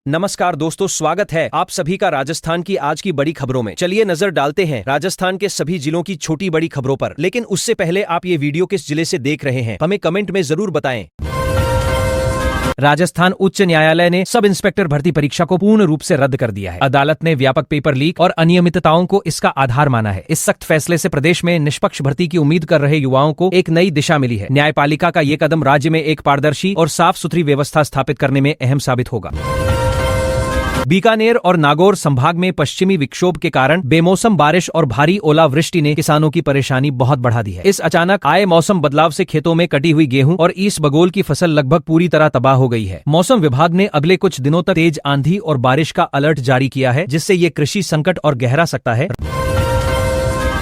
नमस्कार दोस्तों, स्वागत है आप सभी का राजस्थान की आज की बड़ी खबरों में। चलिए नजर डालते हैं राजस्थान के सभी जिलों की छोटी बड़ी खबरों पर। लेकिन उससे पहले आप ये वीडियो किस जिले से देख रहे हैं हमें कमेंट में जरूर बताएं। राजस्थान उच्च न्यायालय ने सब इंस्पेक्टर भर्ती परीक्षा को पूर्ण रूप से रद्द कर दिया है। अदालत ने व्यापक पेपर लीक और अनियमितताओं को इसका आधार माना है। इस सख्त फैसले से प्रदेश में निष्पक्ष भर्ती की उम्मीद कर रहे युवाओं को एक नई दिशा मिली है। न्यायपालिका का ये कदम राज्य में एक पारदर्शी और साफ सुथरी व्यवस्था स्थापित करने में अहम साबित होगा। बीकानेर और नागौर संभाग में पश्चिमी विक्षोभ के कारण बेमौसम बारिश और भारी ओलावृष्टि ने किसानों की परेशानी बहुत बढ़ा दी है। इस अचानक आए मौसम बदलाव से खेतों में कटी हुई गेहूं और ईसबगोल की फसल लगभग पूरी तरह तबाह हो गई है। मौसम विभाग ने अगले कुछ दिनों तक तेज आंधी और बारिश का अलर्ट जारी किया है, जिससे ये कृषि संकट और गहरा सकता है।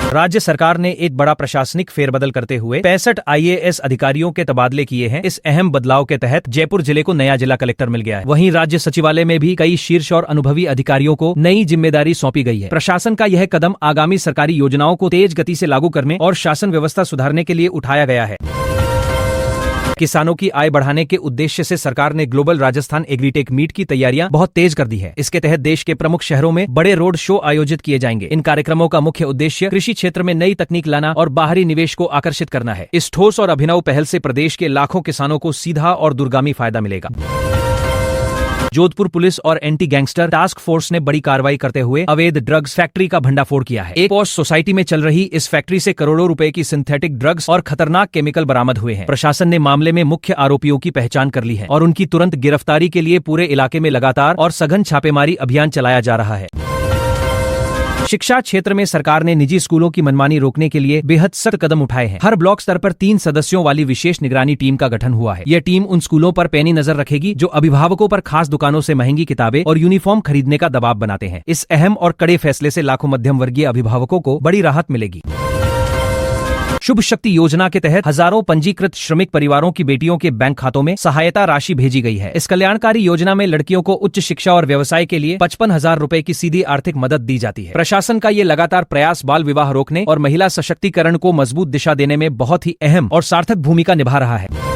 राज्य सरकार ने एक बड़ा प्रशासनिक फेरबदल करते हुए 65 IAS अधिकारियों के तबादले किए हैं। इस अहम बदलाव के तहत जयपुर जिले को नया जिला कलेक्टर मिल गया है। वहीं राज्य सचिवालय में भी कई शीर्ष और अनुभवी अधिकारियों को नई जिम्मेदारी सौंपी गई है। प्रशासन का यह कदम आगामी सरकारी योजनाओं को तेज गति से लागू करने और शासन व्यवस्था सुधारने के लिए उठाया गया है। किसानों की आय बढ़ाने के उद्देश्य से सरकार ने ग्लोबल राजस्थान एग्रीटेक मीट की तैयारियां बहुत तेज कर दी है। इसके तहत देश के प्रमुख शहरों में बड़े रोड शो आयोजित किए जाएंगे। इन कार्यक्रमों का मुख्य उद्देश्य कृषि क्षेत्र में नई तकनीक लाना और बाहरी निवेश को आकर्षित करना है। इस ठोस और अभिनव पहल से प्रदेश के लाखों किसानों को सीधा और दूरगामी फायदा मिलेगा। जोधपुर पुलिस और एंटी गैंगस्टर टास्क फोर्स ने बड़ी कार्रवाई करते हुए अवैध ड्रग्स फैक्ट्री का भंडाफोड़ किया है। एक पॉश सोसाइटी में चल रही इस फैक्ट्री से करोड़ों रुपए की सिंथेटिक ड्रग्स और खतरनाक केमिकल बरामद हुए हैं। प्रशासन ने मामले में मुख्य आरोपियों की पहचान कर ली है और उनकी तुरंत गिरफ्तारी के लिए पूरे इलाके में लगातार और सघन छापेमारी अभियान चलाया जा रहा है। शिक्षा क्षेत्र में सरकार ने निजी स्कूलों की मनमानी रोकने के लिए बेहद सख्त कदम उठाए हैं। हर ब्लॉक स्तर पर 3 सदस्यों वाली विशेष निगरानी टीम का गठन हुआ है। यह टीम उन स्कूलों पर पैनी नजर रखेगी जो अभिभावकों पर खास दुकानों से महंगी किताबें और यूनिफॉर्म खरीदने का दबाव बनाते हैं। इस अहम और कड़े फैसले से लाखों मध्यम वर्गीय अभिभावकों को बड़ी राहत मिलेगी। शुभ शक्ति योजना के तहत हजारों पंजीकृत श्रमिक परिवारों की बेटियों के बैंक खातों में सहायता राशि भेजी गई है। इस कल्याणकारी योजना में लड़कियों को उच्च शिक्षा और व्यवसाय के लिए 55,000 रुपए की सीधी आर्थिक मदद दी जाती है। प्रशासन का ये लगातार प्रयास बाल विवाह रोकने और महिला सशक्तिकरण को मजबूत दिशा देने में बहुत ही अहम और सार्थक भूमिका निभा रहा है।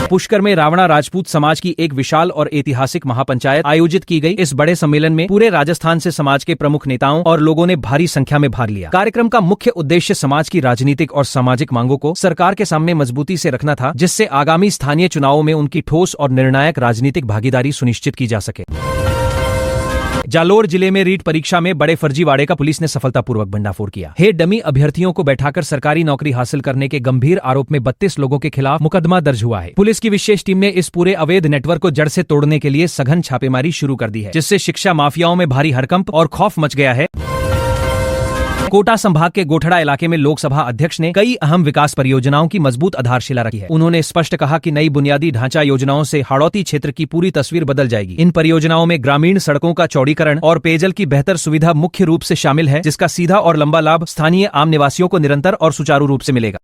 पुष्कर में रावणा राजपूत समाज की एक विशाल और ऐतिहासिक महापंचायत आयोजित की गई। इस बड़े सम्मेलन में पूरे राजस्थान से समाज के प्रमुख नेताओं और लोगों ने भारी संख्या में भाग लिया। कार्यक्रम का मुख्य उद्देश्य समाज की राजनीतिक और सामाजिक मांगों को सरकार के सामने मजबूती से रखना था, जिससे आगामी स्थानीय चुनावों में उनकी ठोस और निर्णायक राजनीतिक भागीदारी सुनिश्चित की जा सके। जालोर जिले में रीट परीक्षा में बड़े फर्जीवाड़े का पुलिस ने सफलतापूर्वक भंडाफोड़ किया है। डमी अभ्यर्थियों को बैठाकर सरकारी नौकरी हासिल करने के गंभीर आरोप में 32 लोगों के खिलाफ मुकदमा दर्ज हुआ है। पुलिस की विशेष टीम ने इस पूरे अवैध नेटवर्क को जड़ से तोड़ने के लिए सघन छापेमारी शुरू कर दी है, जिससे शिक्षा माफियाओं में भारी हड़कंप और खौफ मच गया है। कोटा संभाग के गोठड़ा इलाके में लोकसभा अध्यक्ष ने कई अहम विकास परियोजनाओं की मजबूत आधारशिला रखी है। उन्होंने स्पष्ट कहा कि नई बुनियादी ढांचा योजनाओं से हाड़ौती क्षेत्र की पूरी तस्वीर बदल जाएगी। इन परियोजनाओं में ग्रामीण सड़कों का चौड़ीकरण और पेयजल की बेहतर सुविधा मुख्य रूप से शामिल है, जिसका सीधा और लंबा लाभ स्थानीय आम निवासियों को निरंतर और सुचारू रूप से मिलेगा।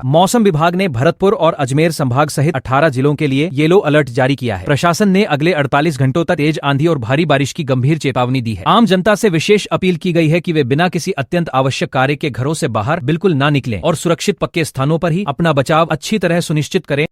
मौसम विभाग ने भरतपुर और अजमेर संभाग सहित 18 जिलों के लिए येलो अलर्ट जारी किया है। प्रशासन ने अगले 48 घंटों तक तेज आंधी और भारी बारिश की गंभीर चेतावनी दी है। आम जनता से विशेष अपील की गई है कि वे बिना किसी अत्यंत आवश्यक कार्य के घरों से बाहर बिल्कुल ना निकलें और सुरक्षित पक्के स्थानों पर ही अपना बचाव अच्छी तरह सुनिश्चित करें।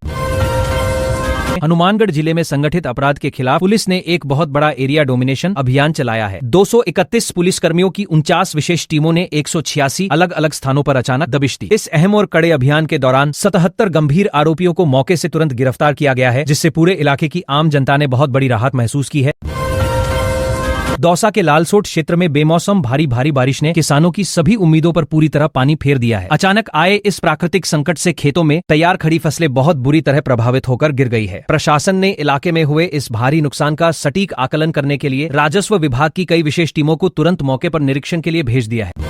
हनुमानगढ़ जिले में संगठित अपराध के खिलाफ पुलिस ने एक बहुत बड़ा एरिया डोमिनेशन अभियान चलाया है। 231 पुलिसकर्मियों की 49 विशेष टीमों ने 186 अलग अलग स्थानों पर अचानक दबिश दी। इस अहम और कड़े अभियान के दौरान 77 गंभीर आरोपियों को मौके से तुरंत गिरफ्तार किया गया है, जिससे पूरे इलाके की आम जनता ने बहुत बड़ी राहत महसूस की है। दौसा के लालसोट क्षेत्र में बेमौसम भारी बारिश ने किसानों की सभी उम्मीदों पर पूरी तरह पानी फेर दिया है। अचानक आए इस प्राकृतिक संकट से खेतों में तैयार खड़ी फसलें बहुत बुरी तरह प्रभावित होकर गिर गई है। प्रशासन ने इलाके में हुए इस भारी नुकसान का सटीक आकलन करने के लिए राजस्व विभाग की कई विशेष टीमों को तुरंत मौके पर निरीक्षण के लिए भेज दिया है।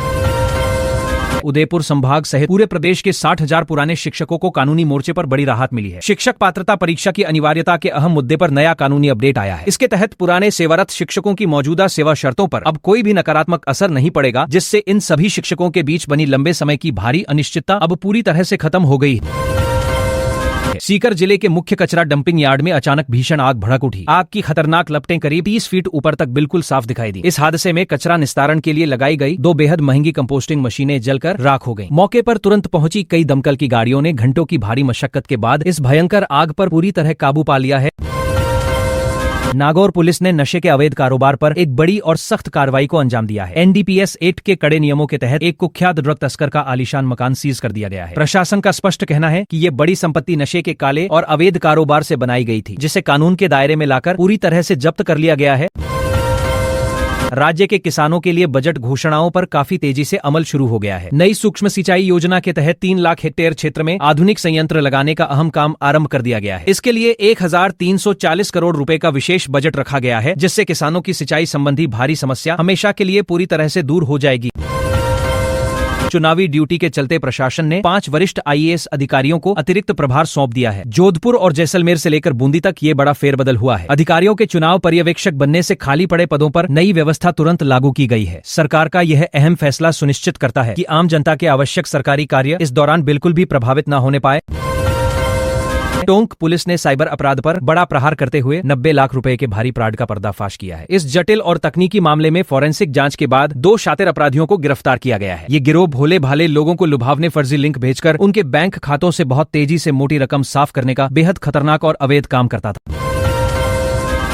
उदयपुर संभाग सहित पूरे प्रदेश के 60,000 पुराने शिक्षकों को कानूनी मोर्चे पर बड़ी राहत मिली है। शिक्षक पात्रता परीक्षा की अनिवार्यता के अहम मुद्दे पर नया कानूनी अपडेट आया है। इसके तहत पुराने सेवारत शिक्षकों की मौजूदा सेवा शर्तों पर अब कोई भी नकारात्मक असर नहीं पड़ेगा, जिससे इन सभी शिक्षकों के बीच बनी लंबे समय की भारी अनिश्चितता अब पूरी तरह से खत्म हो गई है। सीकर जिले के मुख्य कचरा डंपिंग यार्ड में अचानक भीषण आग भड़क उठी। आग की खतरनाक लपटें करीब 30 फीट ऊपर तक बिल्कुल साफ दिखाई दी। इस हादसे में कचरा निस्तारण के लिए लगाई गई 2 बेहद महंगी कंपोस्टिंग मशीनें जलकर राख हो गईं। मौके पर तुरंत पहुंची कई दमकल की गाड़ियों ने घंटों की भारी मशक्कत के बाद इस भयंकर आग पर पूरी तरह काबू पा लिया है। नागौर पुलिस ने नशे के अवैध कारोबार पर एक बड़ी और सख्त कार्रवाई को अंजाम दिया है। एनडीपीएस एक्ट के कड़े नियमों के तहत एक कुख्यात ड्रग तस्कर का आलीशान मकान सीज कर दिया गया है। प्रशासन का स्पष्ट कहना है कि ये बड़ी संपत्ति नशे के काले और अवैध कारोबार से बनाई गई थी, जिसे कानून के दायरे में लाकर पूरी तरह से जब्त कर लिया गया है। राज्य के किसानों के लिए बजट घोषणाओं पर काफी तेजी से अमल शुरू हो गया है। नई सूक्ष्म सिंचाई योजना के तहत 3 लाख हेक्टेयर क्षेत्र में आधुनिक संयंत्र लगाने का अहम काम आरंभ कर दिया गया है। इसके लिए 1340 करोड़ रुपए का विशेष बजट रखा गया है, जिससे किसानों की सिंचाई संबंधी भारी समस्या हमेशा के लिए पूरी तरह से दूर हो जाएगी। चुनावी ड्यूटी के चलते प्रशासन ने 5 वरिष्ठ आईएएस अधिकारियों को अतिरिक्त प्रभार सौंप दिया है। जोधपुर और जैसलमेर से लेकर बूंदी तक ये बड़ा फेरबदल हुआ है। अधिकारियों के चुनाव पर्यवेक्षक बनने से खाली पड़े पदों पर नई व्यवस्था तुरंत लागू की गई है। सरकार का यह अहम फैसला सुनिश्चित करता है कि आम जनता के आवश्यक सरकारी कार्य इस दौरान बिल्कुल भी प्रभावित न होने पाए। टोंक पुलिस ने साइबर अपराध पर बड़ा प्रहार करते हुए 90 लाख रुपए के भारी फ्रॉड का पर्दाफाश किया है। इस जटिल और तकनीकी मामले में फोरेंसिक जांच के बाद 2 शातिर अपराधियों को गिरफ्तार किया गया है। ये गिरोह भोले भाले लोगों को लुभावने फर्जी लिंक भेजकर उनके बैंक खातों से बहुत तेजी से मोटी रकम साफ करने का बेहद खतरनाक और अवैध काम करता था।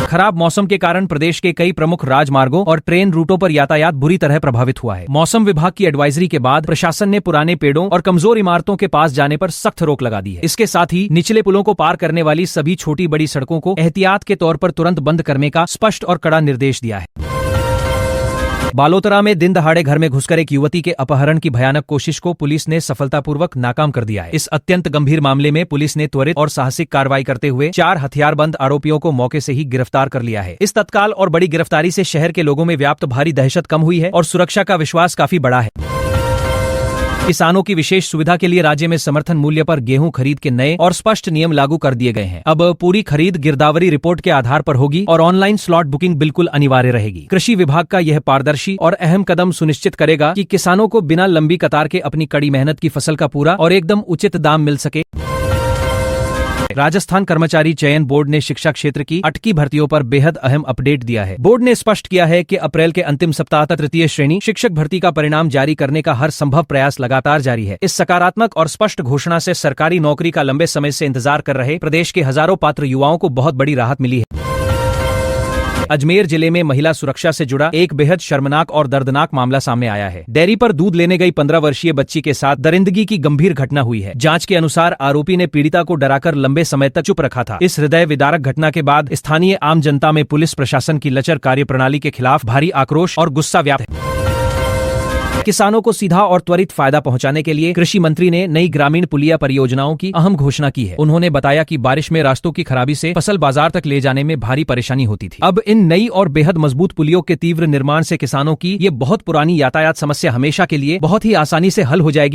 खराब मौसम के कारण प्रदेश के कई प्रमुख राजमार्गों और ट्रेन रूटों पर यातायात बुरी तरह प्रभावित हुआ है। मौसम विभाग की एडवाइजरी के बाद प्रशासन ने पुराने पेड़ों और कमजोर इमारतों के पास जाने पर सख्त रोक लगा दी है। इसके साथ ही निचले पुलों को पार करने वाली सभी छोटी बड़ी सड़कों को एहतियात के तौर पर तुरंत बंद करने का स्पष्ट और कड़ा निर्देश दिया है। बालोतरा में दिन दहाड़े घर में घुसकर एक युवती के अपहरण की भयानक कोशिश को पुलिस ने सफलतापूर्वक नाकाम कर दिया है। इस अत्यंत गंभीर मामले में पुलिस ने त्वरित और साहसिक कार्रवाई करते हुए 4 हथियारबंद आरोपियों को मौके से ही गिरफ्तार कर लिया है। इस तत्काल और बड़ी गिरफ्तारी से शहर के लोगों में व्याप्त भारी दहशत कम हुई है और सुरक्षा का विश्वास काफी बढ़ा है। किसानों की विशेष सुविधा के लिए राज्य में समर्थन मूल्य पर गेहूं खरीद के नए और स्पष्ट नियम लागू कर दिए गए हैं। अब पूरी खरीद गिरदावरी रिपोर्ट के आधार पर होगी और ऑनलाइन स्लॉट बुकिंग बिल्कुल अनिवार्य रहेगी। कृषि विभाग का यह पारदर्शी और अहम कदम सुनिश्चित करेगा कि किसानों को बिना लंबी कतार के अपनी कड़ी मेहनत की फसल का पूरा और एकदम उचित दाम मिल सके। राजस्थान कर्मचारी चयन बोर्ड ने शिक्षा क्षेत्र की अटकी भर्तियों पर बेहद अहम अपडेट दिया है। बोर्ड ने स्पष्ट किया है कि अप्रैल के अंतिम सप्ताह तक तृतीय श्रेणी शिक्षक भर्ती का परिणाम जारी करने का हर संभव प्रयास लगातार जारी है। इस सकारात्मक और स्पष्ट घोषणा से सरकारी नौकरी का लंबे समय से इंतजार कर रहे प्रदेश के हजारों पात्र युवाओं को बहुत बड़ी राहत मिली है। अजमेर जिले में महिला सुरक्षा से जुड़ा एक बेहद शर्मनाक और दर्दनाक मामला सामने आया है। डेयरी पर दूध लेने गई 15 वर्षीय बच्ची के साथ दरिंदगी की गंभीर घटना हुई है। जांच के अनुसार आरोपी ने पीड़िता को डराकर लंबे समय तक चुप रखा था। इस हृदय विदारक घटना के बाद स्थानीय आम जनता में पुलिस प्रशासन की लचर कार्यप्रणाली के खिलाफ भारी आक्रोश और गुस्सा व्याप्त है। किसानों को सीधा और त्वरित फायदा पहुंचाने के लिए कृषि मंत्री ने नई ग्रामीण पुलिया परियोजनाओं की अहम घोषणा की है। उन्होंने बताया कि बारिश में रास्तों की खराबी से फसल बाजार तक ले जाने में भारी परेशानी होती थी। अब इन नई और बेहद मजबूत पुलियों के तीव्र निर्माण से किसानों की ये बहुत पुरानी यातायात समस्या हमेशा के लिए बहुत ही आसानी से हल हो जाएगी।